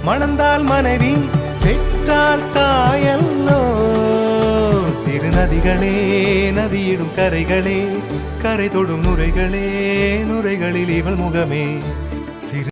மணந்தால் மனைவி பெற்றால் தாயல்லோ சிறு நதிகளே நதியிடும் கரைகளே கரை தொடும் நுரைகளே நுரைகளில் இவள் முகமே